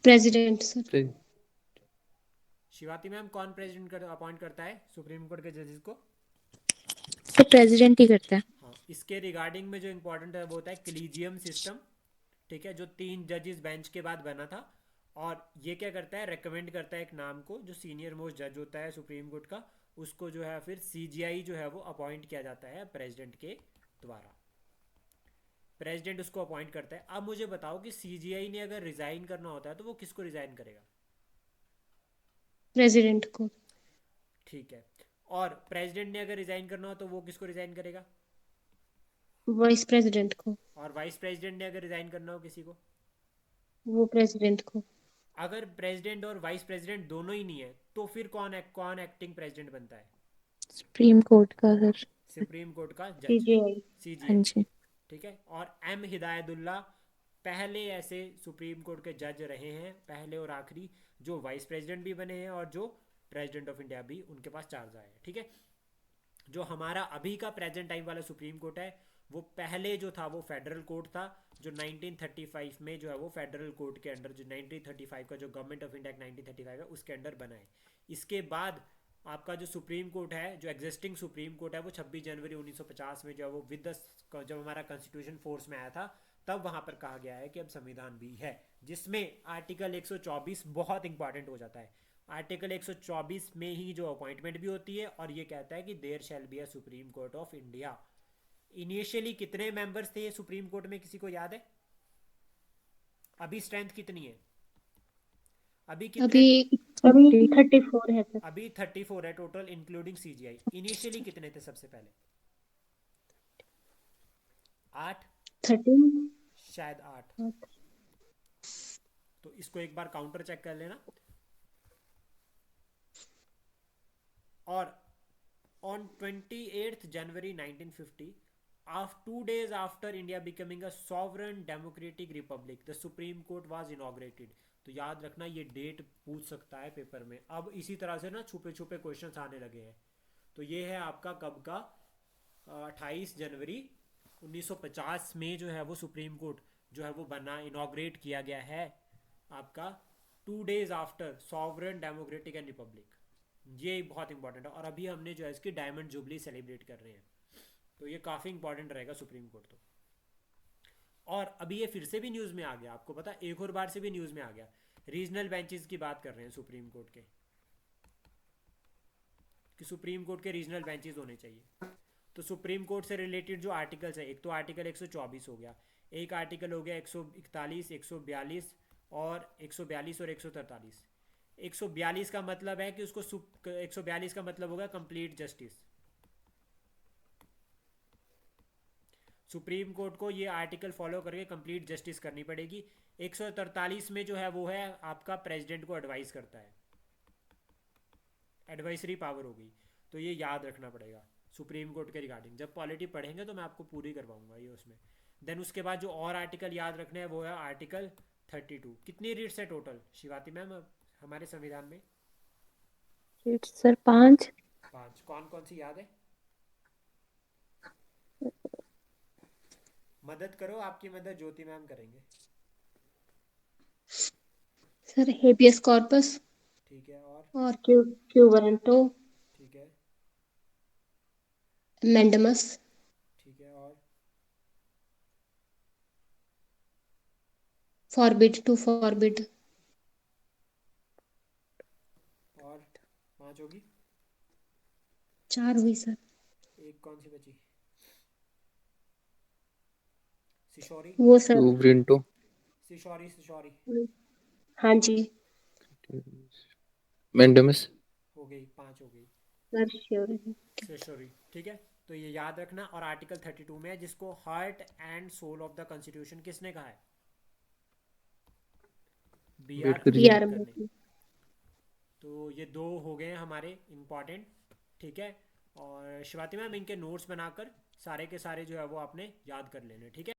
President sir. शिवाती मैम, कौन प्रेसिडेंट अपॉइंट करता है सुप्रीम कोर्ट के जजेस को? तो प्रेसिडेंट ही करता है। हाँ, इसके रिगार्डिंग में जो इंपॉर्टेंट है वो होता है कलीजियम सिस्टम। ठीक है, जो 3 जजेस बेंच के बाद बना था। और ये क्या करता है? रेकमेंड करता है एक नाम को, जो सीनियर मोस्ट जज होता है सुप्रीम कोर्ट का, उसको जो है फिर सीजीआई जो है वो अपॉइंट किया जाता है प्रेसिडेंट के द्वारा। प्रेसिडेंट उसको अपॉइंट करता है। अब मुझे बताओ कि सीजीआई ने अगर रिजाइन करना होता है तो वो किसको रिजाइन करेगा? प्रेसिडेंट को। ठीक है। और प्रेसिडेंट ने अगर रिजाइन करना हो तो वो किसको रिजाइन करेगा? वाइस प्रेसिडेंट को। और वाइस प्रेसिडेंट ने अगर रिजाइन करना हो किसी को? वो प्रेसिडेंट को। अगर प्रेसिडेंट और वाइस प्रेसिडेंट दोनों ही नहीं है, तो फिर कौन एक्टिंग प्रेसिडेंट बनता है? सुप्रीम कोर्ट का सर। सुप्रीम कोर्ट का जज, सीजीआई। हाँ सीजीआई। जी। ठीक है। और एम हिदायतुल्ला पहले ऐसे सुप्रीम कोर्ट के जज रहे हैं, पहले और आखिरी, जो वाइस प्रेसिडेंट भी बने हैं और जो प्रेसिडेंट ऑफ इंडिया भी उनके पास चार्ज आया है। ठीक है। जो हमारा अभी का प्रेजेंट टाइम वाला सुप्रीम कोर्ट है, वो पहले जो था वो फेडरल कोर्ट था, जो 1935 में जो है वो फेडरल कोर्ट के अंडर, जो 1935 का जो गवर्नमेंट ऑफ इंडिया 1935 है उसके अंडर बना है। इसके बाद आपका जो सुप्रीम कोर्ट है, जो एग्जिस्टिंग सुप्रीम कोर्ट है, वो 26 जनवरी 1950 में जो है वो जब हमारा कॉन्स्टिट्यूशन फोर्स में आया था, तब वहां पर कहा गया है कि अब संविधान भी है, जिसमें आर्टिकल 124 बहुत इंपॉर्टेंट हो जाता है। आर्टिकल 124 में ही जो अपॉइंटमेंट भी होती है, और ये कहता है कि there shall be a Supreme Court of India. Initially कितने मेंबर्स थे सुप्रीम कोर्ट में, किसी को याद है? अभी स्ट्रेंथ कितनी है? अभी कितने? अभी अभी 34 है सर। अभी 34 है टोटल, इंक्लूडिंग सीजीआई। इनिशियली कितने थे सबसे पहले? 8, 13। शायद 8। तो इसको एक बार काउंटर चेक कर लेना। और on 28th January 1950, after 2 days after India becoming a sovereign democratic republic, the Supreme Court was inaugurated. तो याद रखना ये डेट पूछ सकता है पेपर में। अब इसी तरह से ना छुपे छुपे क्वेश्चंस आने लगे हैं। तो ये है आपका कब का, 28 जनवरी 1950 में जो है वो सुप्रीम कोर्ट जो है वो बना, इनॉग्रेट किया गया है आपका, 2 days after sovereign democratic and Republic. ये बहुत इंपॉर्टेंट है। और अभी हमने जो है इसकी डायमंड जुबली सेलिब्रेट कर रहे हैं, तो ये काफ़ी इंपॉर्टेंट रहेगा सुप्रीम कोर्ट तो। और अभी ये फिर से भी न्यूज़ में आ गया, आपको पता, एक और बार से भी न्यूज़ में आ गया। रीजनल बेंचेस की बात कर रहे हैं सुप्रीम कोर्ट के, कि सुप्रीम कोर्ट के रीजनल बेंचेस होने चाहिए। तो सुप्रीम कोर्ट से रिलेटेड जो आर्टिकल्स है, एक तो आर्टिकल 124 हो गया, एक आर्टिकल हो गया 141, 142 और 142 और 143। 142 का मतलब है कि उसको 142 का मतलब होगा कंप्लीट जस्टिस। सुप्रीम कोर्ट को ये आर्टिकल फॉलो करके कंप्लीट जस्टिस करनी पड़ेगी। 143 में जो है वो है आपका प्रेसिडेंट को एडवाइस करता है, एडवाइसरी पावर होगी। तो ये याद रखना पड़ेगा सुप्रीम कोर्ट के रिगार्डिंग। जब पॉलिटी पढ़ेंगे तो मैं आपको पूरी करवाऊंगा ये उसमें। देन उसके बाद जो और आर्टिकल याद रखना है वो है आर्टिकल 32। कितनी रीड्स है टोटल शिवाती मैम हमारे संविधान में? सर 5। 5। कौन कौन सी याद है? मदद करो, आपकी मदद ज्योति मैम करेंगे। सर हेबियस कॉर्पस ठीक है, और क्यू वारंटो, ठीक है, मैंडमस, ठीक है, फॉरबिड टू फॉरबिड। और 5 होगी। 4 हुई सर। एक कौन सी बची? सिशोरी, वो सर। सुब्रिंटो, सिशोरी, सिशोरी। हाँ जी। मैंडमस। हो गई, 5 हो गई। सर श्योर है। सिशोरी, ठीक है। तो ये याद रखना। और आर्टिकल 32 में है, जिसको heart and soul of the constitution किसने कहा है? बी आर अम्बेडकर बी जी। आर अम्बेडकर ने। अम्बेडकर। तो ये 2 हो गए हमारे इम्पॉर्टेंट, ठीक है। और शिवाती मैम इनके नोट्स बनाकर सारे के सारे जो है वो आपने याद कर लेने, ठीक है।